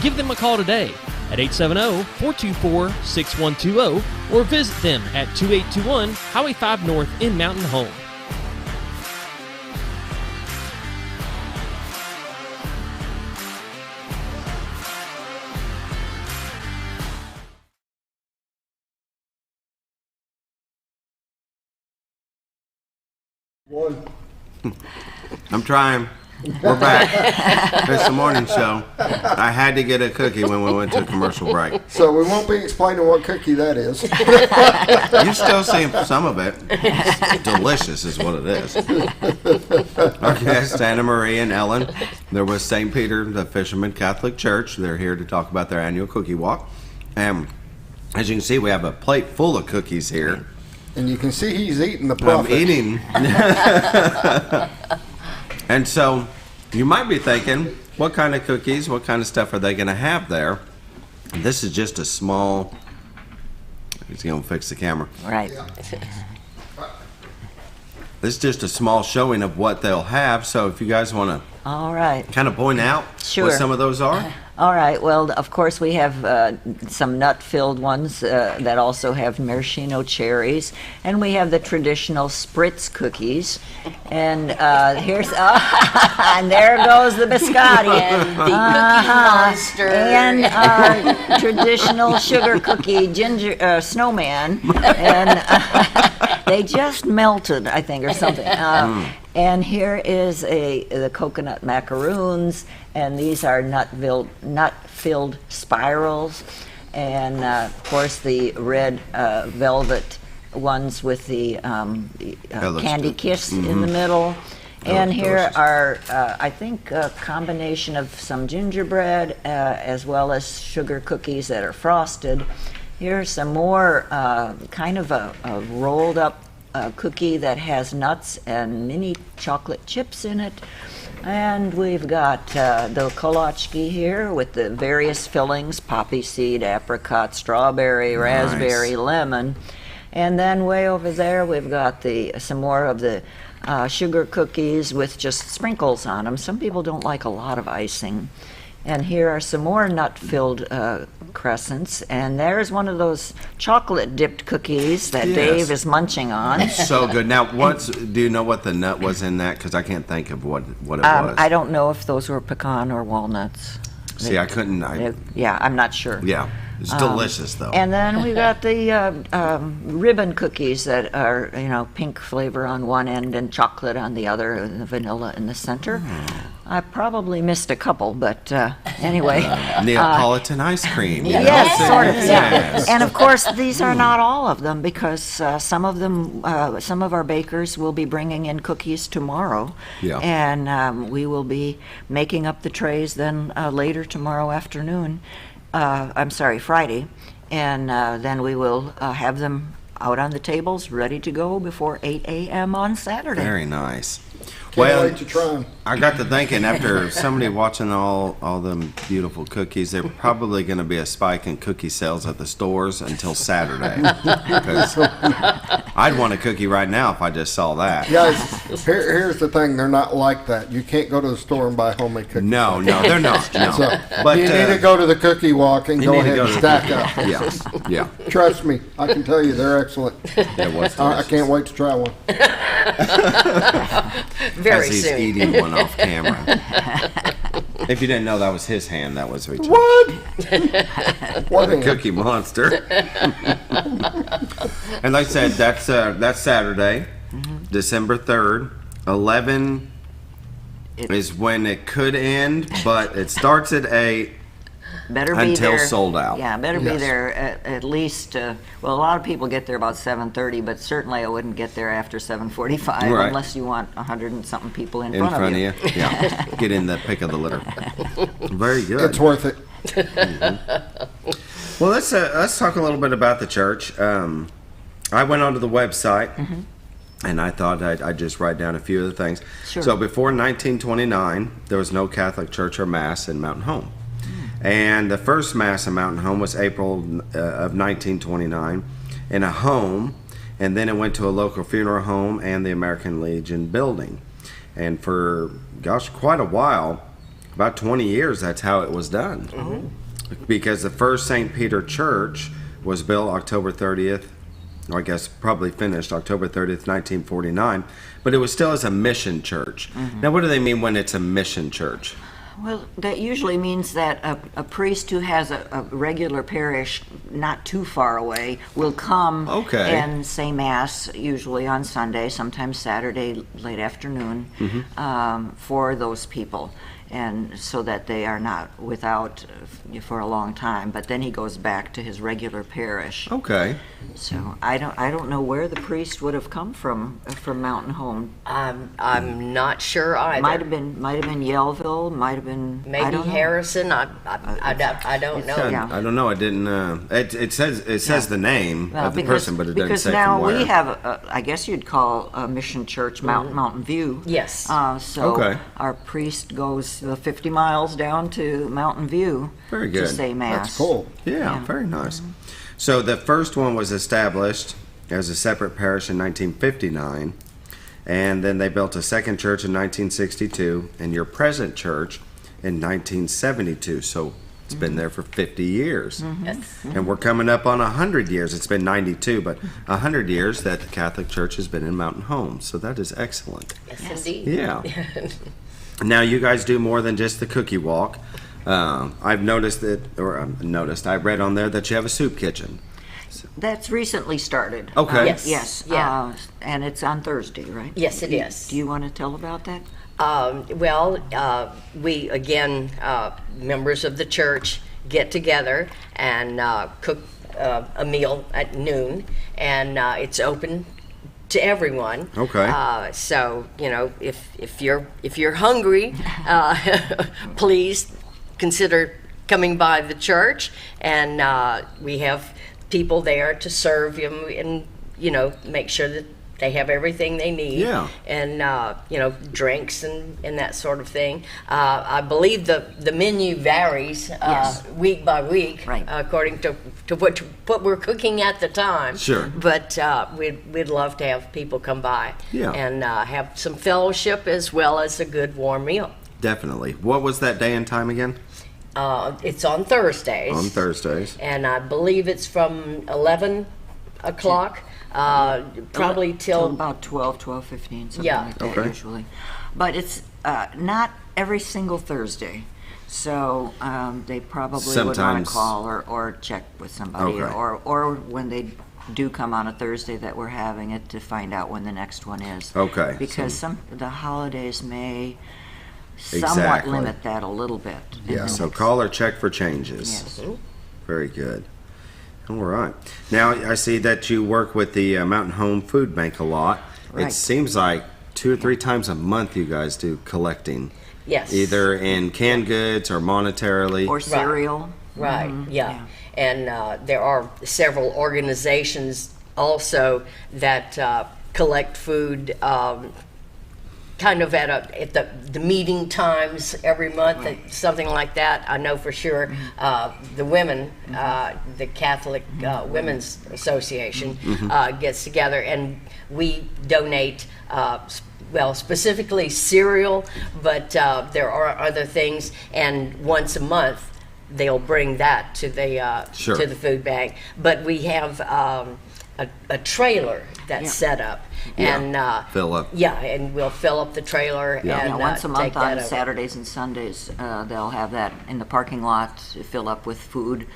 Give them a call today at 870-424-6120 or visit them at 2821 Highway 5 North in Mountain Home. I'm trying. We're back. It's the morning show. I had to get a cookie when we went to a commercial break. So we won't be explaining what cookie that is. You're still seeing some of it. It's delicious is what it is. Our guests, Anna Marie and Ellen. There was St. Peter the Fisherman Catholic Church. They're here to talk about their annual cookie walk. And as you can see, we have a plate full of cookies here. And you can see he's eating the profit. I'm eating. And so you might be thinking, what kind of cookies, what kind of stuff are they going to have there? This is just a small, he's going to fix the camera. Right. This is just a small showing of what they'll have. So if you guys want to All right. kind of point out what some of those are. All right. Well, of course, we have some nut-filled ones that also have maraschino cherries, and we have the traditional spritz cookies. And here's and there goes the biscotti And the Cookie Monster. and traditional sugar cookie ginger snowman, and they just melted, I think, or something. And here is the coconut macaroons, and these are nut-filled spirals, and of course the red velvet ones with the candy kiss in the middle. And here are, I think, a combination of some gingerbread as well as sugar cookies that are frosted. Here's some more kind of a rolled up cookie that has nuts and mini chocolate chips in it. And we've got the kolachki here with the various fillings, poppy seed, apricot, strawberry, raspberry, lemon. And then way over there we've got some more of the sugar cookies with just sprinkles on them. Some people don't like a lot of icing. And here are some more nut-filled crescents. And there's one of those chocolate-dipped cookies that Dave is munching on. So good. Now, do you know what the nut was in that? Because I can't think of what it was. I don't know if those were pecan or walnuts. See, I couldn't. Yeah, I'm not sure. Yeah, it's delicious, though. And then we've got the ribbon cookies that are, pink flavor on one end and chocolate on the other, and the vanilla in the center. I probably missed a couple, but anyway. Neapolitan ice cream. Yes, sort of. Yeah. And of course, these are not all of them, because some of our bakers will be bringing in cookies tomorrow. Yeah. And we will be making up the trays then later tomorrow afternoon. Friday. And then we will have them out on the tables, ready to go before 8 a.m. on Saturday. Very nice. Can't wait to try them. I got to thinking, after somebody watching all them beautiful cookies, there's probably going to be a spike in cookie sales at the stores until Saturday. Because I'd want a cookie right now if I just saw that. Guys, here's the thing. They're not like that. You can't go to the store and buy homemade cookies. No, they're not. No. So But you need to go to the cookie walk and go ahead and stack up. Yeah. Trust me, I can tell you they're excellent. It was I can't wait to try one. Very As he's soon. eating one off camera. If you didn't know that was his hand, that was Rachel. What? What a cookie monster. And like I said, that's Saturday, December 3rd. 11 is when it could end, but it starts at 8. Better be until there. sold out. Yeah, better be there at least. Well, a lot of people get there about 7:30, but certainly I wouldn't get there after 7:45 Right. unless you want 100 and something people in In front of you. Yeah. Get in the pick of the litter. Very good. It's worth it. Well, let's talk a little bit about the church. I went onto the website. And I thought I'd just write down a few of the things. Sure. So before 1929, there was no Catholic church or mass in Mountain Home. And the first mass in Mountain Home was April of 1929 in a home, and then it went to a local funeral home and the American Legion building. And for, quite a while, about 20 years, that's how it was done. Because the first St. Peter Church was built October 30th, or I guess probably finished October 30th, 1949, but it was still as a mission church. Now, what do they mean when it's a mission church? Well, that usually means that a priest who has a regular parish not too far away will come and say Mass, usually on Sunday, sometimes Saturday late afternoon, for those people. And so that they are not without for a long time. But then he goes back to his regular parish. Okay. So I don't know where the priest would have come from Mountain Home. I'm not sure either. Might have been Yellville. Might have been Maybe Harrison. I don't know. I don't know. I didn't. It says the name of the person, but it doesn't say now from where. we have I guess you'd call a mission church Mountain View. Yes. So our priest goes the 50 miles down to Mountain View Very good. to say Mass. That's cool. Yeah, very nice. So the first one was established as a separate parish in 1959, and then they built a second church in 1962, and your present church in 1972. So it's been there for 50 years. Yes. And we're coming up on 100 years. It's been 92, but 100 years that the Catholic Church has been in Mountain Home. So that is excellent. Yes, indeed. Yeah. Now, you guys do more than just the cookie walk. I've noticed I read on there that you have a soup kitchen. That's recently started. Okay. Yes. Yeah. And it's on Thursday, right? Yes, it is. Do you want to tell about that? We, again, members of the church get together and cook a meal at noon, and it's open to everyone. Okay. So, if you're hungry, please consider coming by the church, and we have people there to serve them and, make sure that they have everything they need. Yeah. And, drinks and that sort of thing. I believe the menu varies week by week, Right. according to what we're cooking at the time. Sure. But we'd love to have people come by Yeah. and have some fellowship as well as a good warm meal. Definitely. What was that day and time again? It's on Thursdays. On Thursdays. And I believe it's from 11 o'clock, probably till about 12:15, something Yeah. like that Okay. usually. But it's not every single Thursday. So they probably would want Sometimes- to call or check with somebody, Okay. or when they do come on a Thursday that we're having it, to find out when the next one is. Okay, Because the holidays may somewhat Exactly. limit that a little bit. Yeah. So call or check for changes. Yes. Very good. All right. Now I see that you work with the Mountain Home Food Bank a lot. It Right. seems like 2 or 3 times a month you guys do collecting. Yes. Either in canned goods or monetarily. Or cereal. Right, yeah. And there are several organizations also that collect food kind of at the meeting times every month, something like that. I know for sure the women, the Catholic Women's Association gets together, and we donate specifically cereal, but there are other things, and once a month they'll bring that to the food bank. But we have a trailer that's set up, and fill up. Yeah, and we'll fill up the trailer. And once a take month that on over. Saturdays and Sundays, they'll have that in the parking lot, fill up with food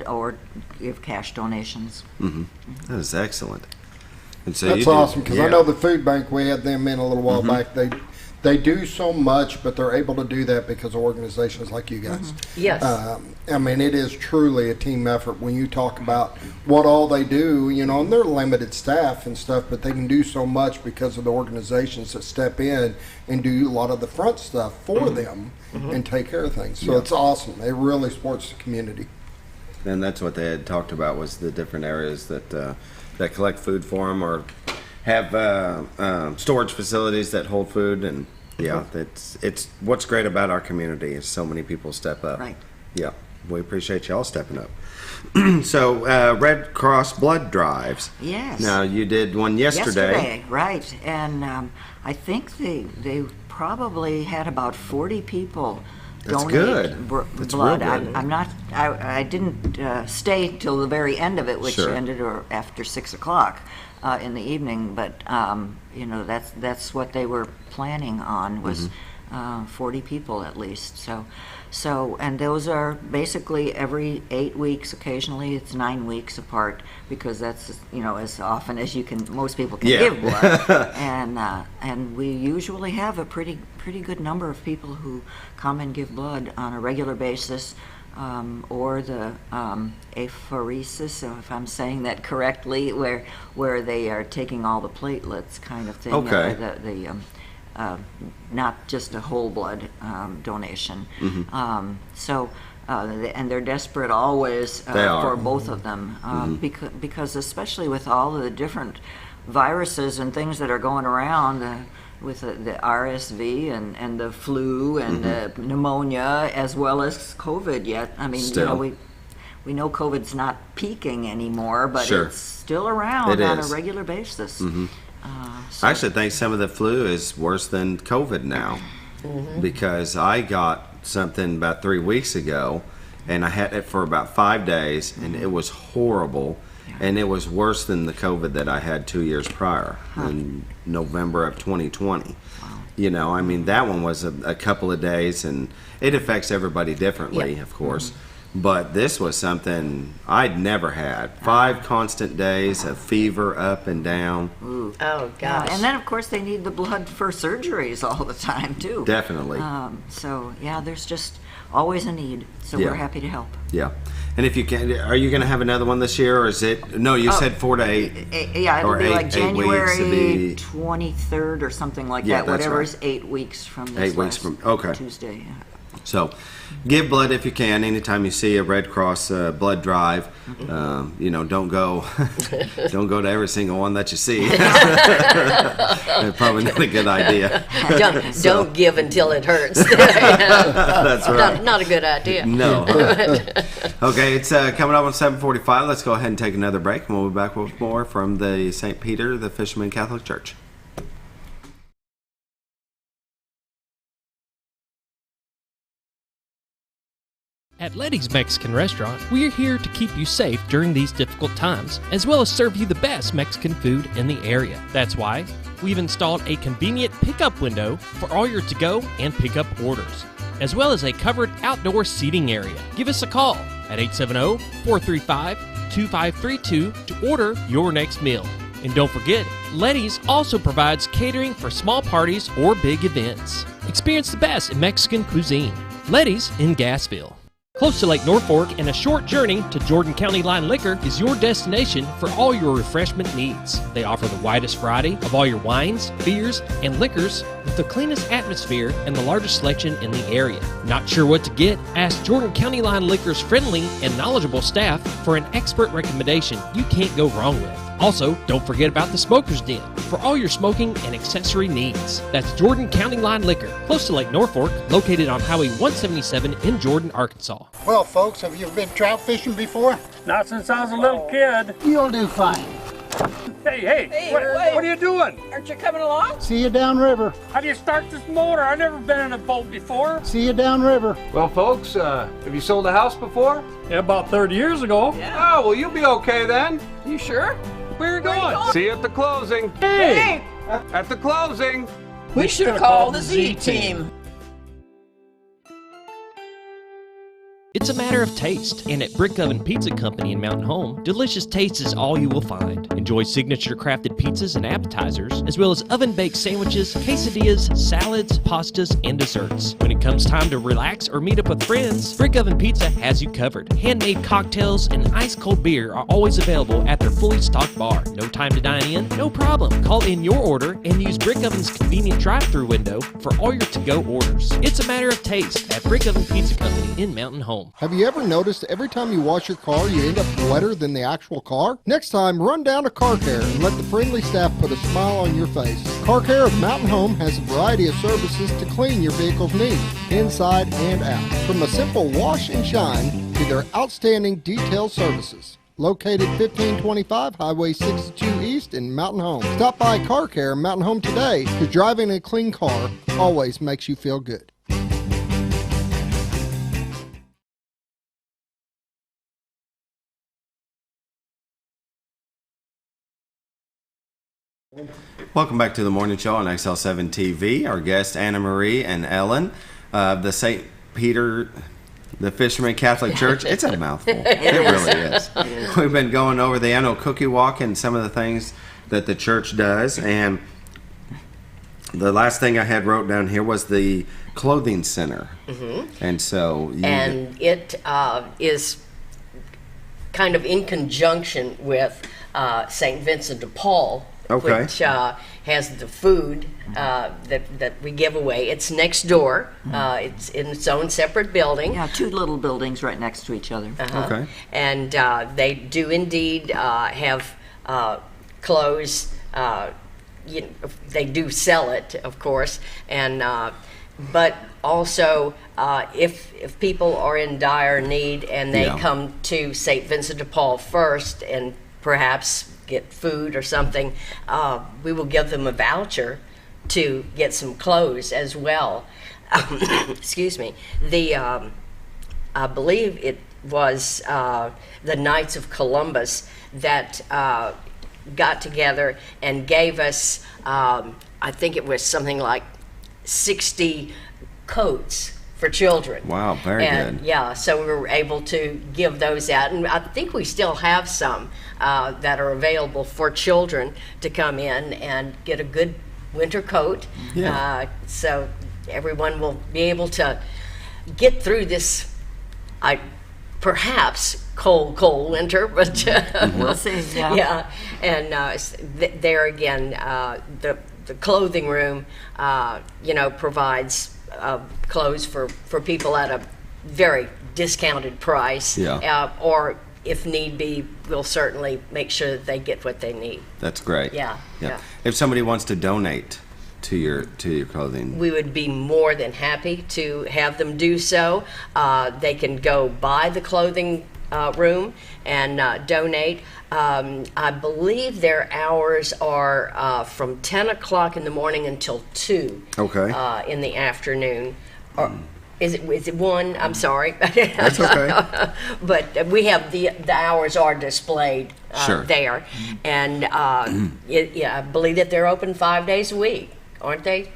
or give cash donations. Mm-hmm. That is excellent. And so That's awesome, because I know the food bank, we had them in a little while back. They do so much, but they're able to do that because of organizations like you guys. Yes. I mean, it is truly a team effort when you talk about what all they do, and they're limited staff and stuff, but they can do so much because of the organizations that step in and do a lot of the front stuff for them and take care of things. So it's awesome. It really supports the community. And that's what they had talked about, was the different areas that collect food for them, or have storage facilities that hold food. And it's what's great about our community is so many people step up. Right. Yeah, we appreciate y'all stepping up. So Red Cross blood drives. Yes. Now you did one yesterday. Right, and I think they probably had about 40 people. That's donate good. That's blood. real good. I didn't stay till the very end of it, which Sure. ended after 6 o'clock in the evening. But that's what they were planning on, was 40 people at least. So and those are basically every 8 weeks. Occasionally it's 9 weeks apart, because that's as often as most people can give blood. And we usually have a pretty good number of people who come and give blood on a regular basis, or the apheresis, if I'm saying that correctly, where they are taking all the platelets, kind of thing. Okay. Not just a whole blood donation. And they're desperate always for both of them, because especially with all of the different viruses and things that are going around, with the RSV and the flu and the pneumonia, as well as COVID yet. I mean, we know COVID's not peaking anymore, but it's still around on a regular basis. I actually think some of the flu is worse than COVID now, because I got something about 3 weeks ago, and I had it for about 5 days, and it was horrible, and it was worse than the COVID that I had 2 years prior, in November of 2020. I mean, that one was a couple of days, and it affects everybody differently, of course. But this was something I'd never had. 5 constant days of fever up and down. Ooh. Oh, gosh. And then, of course, they need the blood for surgeries all the time, too. Definitely. There's just always a need. So we're happy to help. Yeah. And if you can, are you going to have another one this year, or is it? No, you said 4 to 8. It'll be like 8 January weeks, 23rd or something like Yeah, that. that's Whatever right. is 8 weeks from this 8 weeks from. Okay. Tuesday. So give blood if you can. Anytime you see a Red Cross blood drive, don't go to every single one that you see. Probably not a good idea. Don't give until it hurts. That's right. Not a good idea. No. Okay, it's coming up on 7:45. Let's go ahead and take another break, and we'll be back with more from the St. Peter, the Fisherman Catholic Church. At Letty's Mexican Restaurant, we're here to keep you safe during these difficult times, as well as serve you the best Mexican food in the area. That's why we've installed a convenient pickup window for all your to-go and pickup orders, as well as a covered outdoor seating area. Give us a call at 870-435-2532 to order your next meal. And don't forget, Letty's also provides catering for small parties or big events. Experience the best in Mexican cuisine. Letty's in Gassville. Close to Lake Norfolk and a short journey to Jordan County Line Liquor is your destination for all your refreshment needs. They offer the widest variety of all your wines, beers, and liquors with the cleanest atmosphere and the largest selection in the area. Not sure what to get? Ask Jordan County Line Liquor's friendly and knowledgeable staff for an expert recommendation you can't go wrong with. Also, don't forget about the Smoker's Den for all your smoking and accessory needs. That's Jordan County Line Liquor, close to Lake Norfolk, located on Highway 177 in Jordan, Arkansas. Well, folks, have you been trout fishing before? Not since I was a little kid. You'll do fine. Hey, what are you doing? Aren't you coming along? See you downriver. How do you start this motor? I've never been in a boat before. See you downriver. Well, folks, have you sold a house before? Yeah, about 30 years ago. Yeah. Oh, well, you'll be okay then. You sure? Where are you going? See you at the closing. Hey! At the closing. We should call the Z-Team. It's a matter of taste, and at Brick Oven Pizza Company in Mountain Home, delicious taste is all you will find. Enjoy signature crafted pizzas and appetizers, as well as oven-baked sandwiches, quesadillas, salads, pastas, and desserts. When it comes time to relax or meet up with friends, Brick Oven Pizza has you covered. Handmade cocktails and ice-cold beer are always available at their fully stocked bar. No time to dine in? No problem. Call in your order and use Brick Oven's convenient drive-thru window for all your to-go orders. It's a matter of taste at Brick Oven Pizza Company in Mountain Home. Have you ever noticed every time you wash your car, you end up wetter than the actual car? Next time, run down to Car Care and let the friendly staff put a smile on your face. Car Care of Mountain Home has a variety of services to clean your vehicle's needs, inside and out. From a simple wash and shine to their outstanding detailed services. Located 1525 Highway 62 East in Mountain Home. Stop by Car Care Mountain Home today, because driving a clean car always makes you feel good. Welcome back to the morning show on XL7-TV. Our guests, Anna Marie and Ellen, the St. Peter, the Fisherman Catholic Church. It's a mouthful. It really is. We've been going over the annual cookie walk and some of the things that the church does. And the last thing I had wrote down here was the clothing center. Mm-hmm. And so... it is kind of in conjunction with St. Vincent de Paul, okay, which has the food that we give away. It's next door. It's in its own separate building. Yeah, two little buildings right next to each other. Okay. And they do indeed have clothes. They do sell it, of course, and but also if people are in dire need and they come to St. Vincent de Paul first and perhaps get food or something, we will give them a voucher to get some clothes as well. Excuse me. I believe it was the Knights of Columbus that got together and gave us, I think it was something like 60 coats for children. Wow, very good. Yeah, so we were able to give those out, and I think we still have some that are available for children to come in and get a good winter coat. Yeah. So everyone will be able to get through this, perhaps cold winter, but we'll see. Yeah. Yeah, and there again, the clothing room, provides clothes for people at a very discounted price. Yeah. Or if need be, we'll certainly make sure that they get what they need. That's great. Yeah. If somebody wants to donate to your clothing, we would be more than happy to have them do so. They can go by the clothing room and donate. I believe their hours are from 10 o'clock in the morning until 2 in the afternoon. Or, is it 1? I'm sorry. That's okay. But we have the hours are displayed there. And I believe that they're open 5 days a week, aren't they?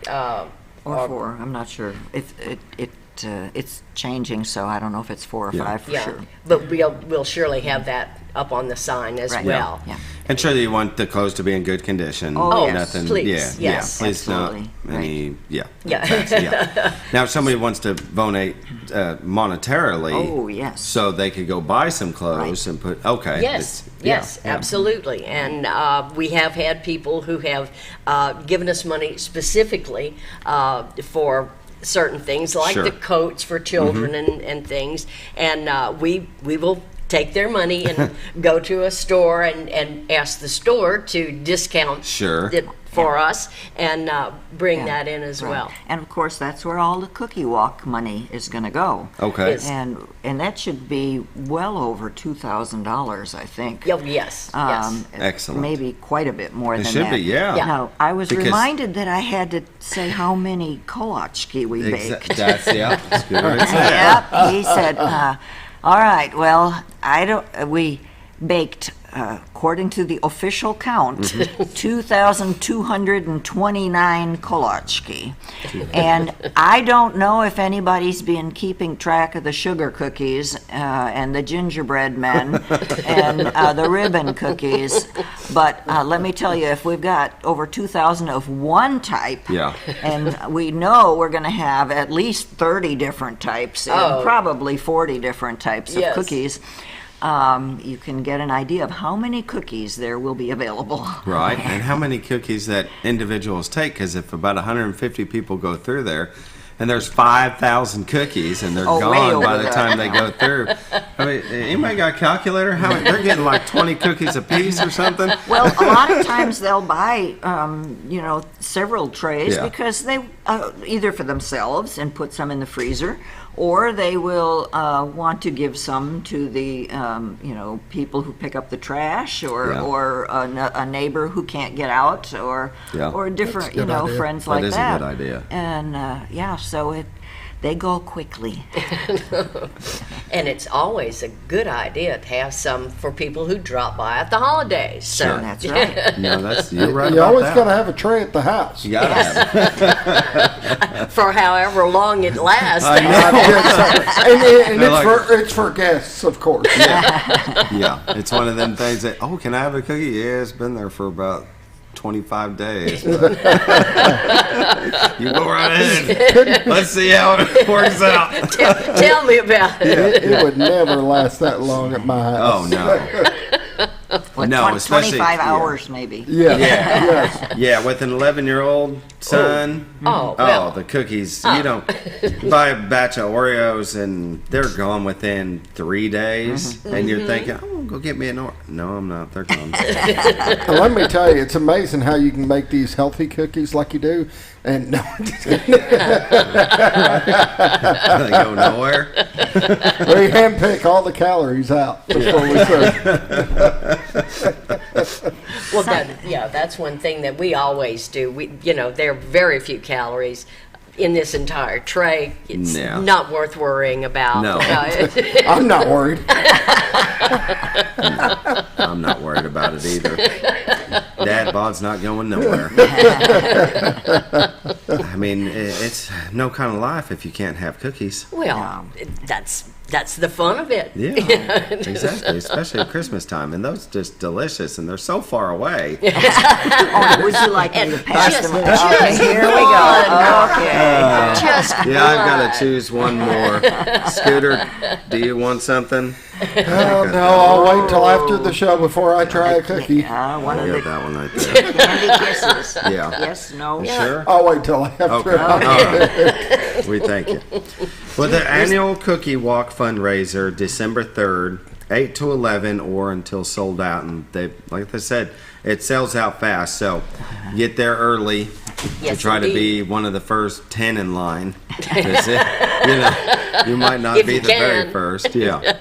Or 4, I'm not sure. It's changing, so I don't know if it's 4 or 5 for sure. But we'll surely have that up on the sign as well. Yeah. And sure, you want the clothes to be in good condition. Oh, yes, nothing. please. Yes, please absolutely. not any. Yeah. Now, if somebody wants to donate monetarily, oh yes, so they could go buy some clothes and put. Okay. Yes, absolutely. And we have had people who have given us money specifically for certain things like the coats for children and things, and we will take their money and go to a store and ask the store to discount it for us and bring that in as well. And of course, that's where all the Cookie Walk money is going to go. Okay. And that should be well over $2,000, I think. Oh, yes. Excellent. Maybe quite a bit more than that. It should be, yeah. Now, I was reminded that I had to say how many kolachki we baked. That's he said, all right, well, we baked, according to the official count, 2,229 kolachki. And I don't know if anybody's been keeping track of the sugar cookies and the gingerbread men and the ribbon cookies, but let me tell you, if we've got over 2,000 of one type, and we know we're going to have at least 30 different types and probably 40 different types of cookies, you can get an idea of how many cookies there will be available. Right, and how many cookies that individuals take, because if about 150 people go through there, and there's 5,000 cookies, and they're gone by the time they go through. I mean, anybody got a calculator? They're getting like 20 cookies a piece or something? Well, a lot of times they'll buy, several trays because they, either for themselves and put some in the freezer, or they will want to give some to the people who pick up the trash, or a neighbor who can't get out, or different friends like that. That is a good idea. And so they go quickly. And it's always a good idea to have some for people who drop by at the holidays. So. Sure. That's right. No, you're right. You always got to have a tray at the house. You gotta have it. For however long it lasts. And it's for guests, of course. Yeah, it's one of them things that, can I have a cookie? Yeah, it's been there for about 25 days. But you go right ahead. Let's see how it works out. Tell me about it. It would never last that long at my house. Oh, no. No, especially 25 hours maybe. Yeah, with an 11-year-old son. The cookies. You don't buy a batch of Oreos and they're gone within 3 days, and you're thinking, go get me an Oreo. No, I'm not. They're gone. Let me tell you, it's amazing how you can make these healthy cookies like you do, and they go nowhere. We handpick all the calories out before we serve. Well, that's one thing that we always do. There are very few calories in this entire tray. It's not worth worrying about. No. I'm not worried. I'm not worried about it either. Dad bod's not going nowhere. I mean, it's no kind of life if you can't have cookies. Well, that's the fun of it. Yeah, exactly. Especially at Christmas time, and those just delicious, and they're so far away. Would you like me to pass them? Okay, here we go. Okay. Just I've got to choose one more. Scooter, do you want something? Oh, no, I'll wait until after the show before I try a cookie. One of the that one right there. candy kisses. Yeah. Yes, no. You sure? I'll wait till after. Okay. All right. We thank you. Well, the annual Cookie Walk fundraiser, December 3rd, 8 to 11, or until sold out. And like I said, it sells out fast. So get there early to try to be one of the first 10 in line. You might not be the very first. Yeah.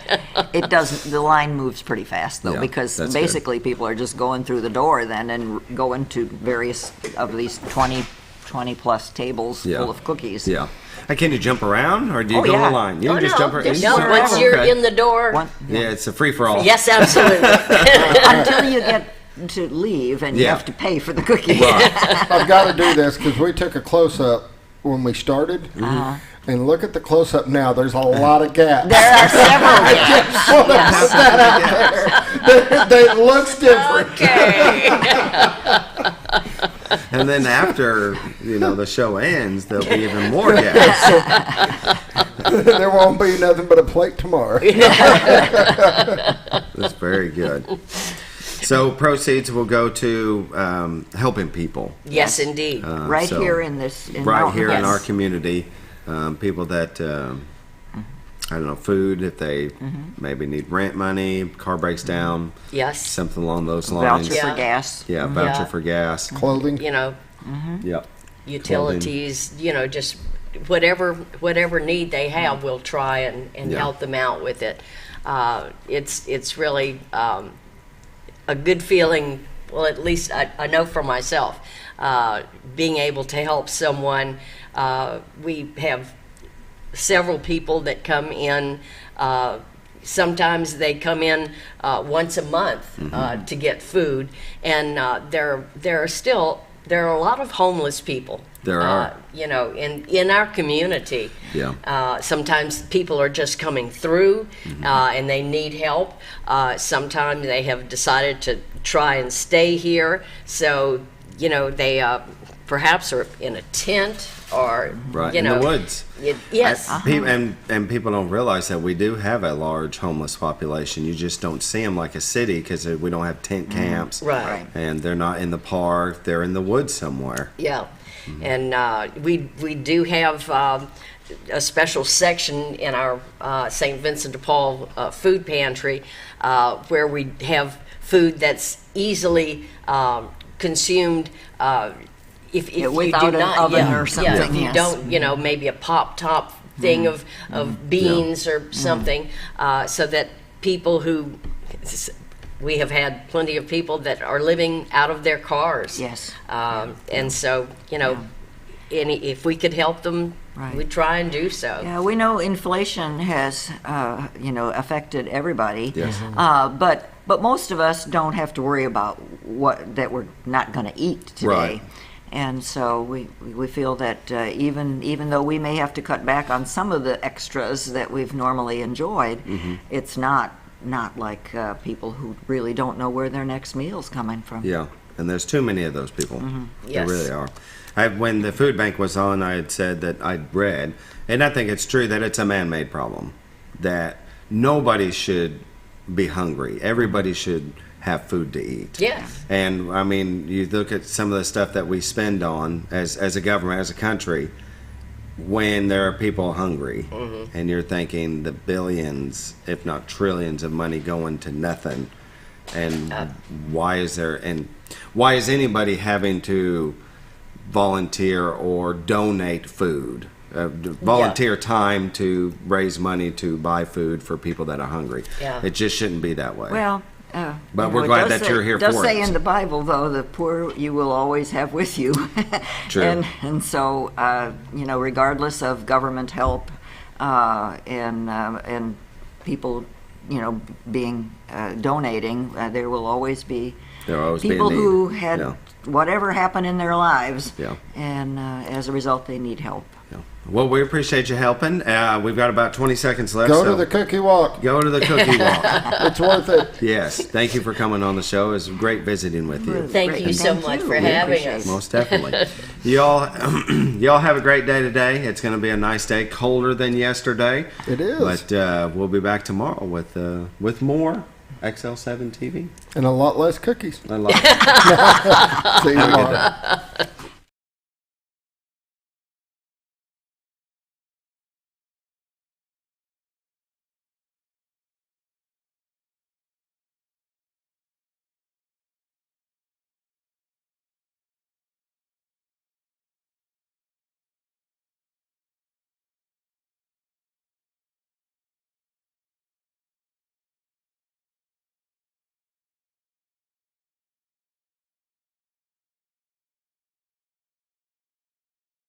It doesn't. The line moves pretty fast though, because basically people are just going through the door then and going to various of these 20 plus tables full of cookies. Yeah. Can you jump around, or do you go in the line? You can just jump around. No, once you're in the door. It's a free-for-all. Yes, absolutely. Until you get to leave and you have to pay for the cookie. I've got to do this because we took a close-up when we started. And look at the close-up now. There's a lot of gaps. There are several gaps. They look different. Okay. And then after the show ends, there'll be even more gaps. There won't be nothing but a plate tomorrow. That's very good. So proceeds will go to helping people. Yes, indeed. Here in this. In our community, people that I don't know, food if they maybe need rent money, car breaks down. Yes. Something along those lines. Voucher for gas. Yeah, voucher for gas. Clothing. Yep. Utilities. Clothing. Just whatever need they have, we'll try and help them out with it. It's really a good feeling. Well, at least I know for myself, being able to help someone. We have several people that come in. Sometimes they come in once a month to get food, and there are a lot of homeless people. There are. In our community. Yeah. Sometimes people are just coming through and they need help. Sometimes they have decided to try and stay here, so they perhaps are in a tent or in the woods. Yes. And people don't realize that we do have a large homeless population. You just don't see them like a city because we don't have tent camps. Right. And they're not in the park. They're in the woods somewhere. Yeah. And we do have a special section in our St. Vincent de Paul food pantry where we have food that's easily consumed if you without do not, an oven or something. if you don't, maybe a pop top thing of beans or something, so that people who we have had plenty of people that are living out of their cars. Yes. And so if we could help them, we try and do so. Yeah, we know inflation has affected everybody. Yes. But most of us don't have to worry about that we're not going to eat today. Right. And so we feel that even though we may have to cut back on some of the extras that we've normally enjoyed, it's not like people who really don't know where their next meal's coming from. Yeah, and there's too many of those people. Yes. There really are. When the food bank was on, I had said that I'd read, and I think it's true, that it's a man-made problem, that nobody should be hungry. Everybody should have food to eat. Yes. And I mean, you look at some of the stuff that we spend on as a government, as a country, when there are people hungry, and you're thinking the billions, if not trillions, of money going to nothing. And why is anybody having to volunteer or donate food, volunteer time to raise money to buy food for people that are hungry? Yeah. It just shouldn't be that way. Well, but we're glad that you're here for it. It does say in the Bible, though, the poor you will always have with you. True. And so, regardless of government help and people, being donating, there will always be people who had whatever happened in their lives, and as a result, they need help. Well, we appreciate you helping. We've got about 20 seconds left. Go to the cookie walk. Go to the cookie walk. It's worth it. Yes. Thank you for coming on the show. It was great visiting with you. Thank you so much for having us. Most definitely. Y'all have a great day today. It's going to be a nice day, colder than yesterday. It is. But we'll be back tomorrow with more XL7-TV. And a lot less cookies. A lot. See you tomorrow.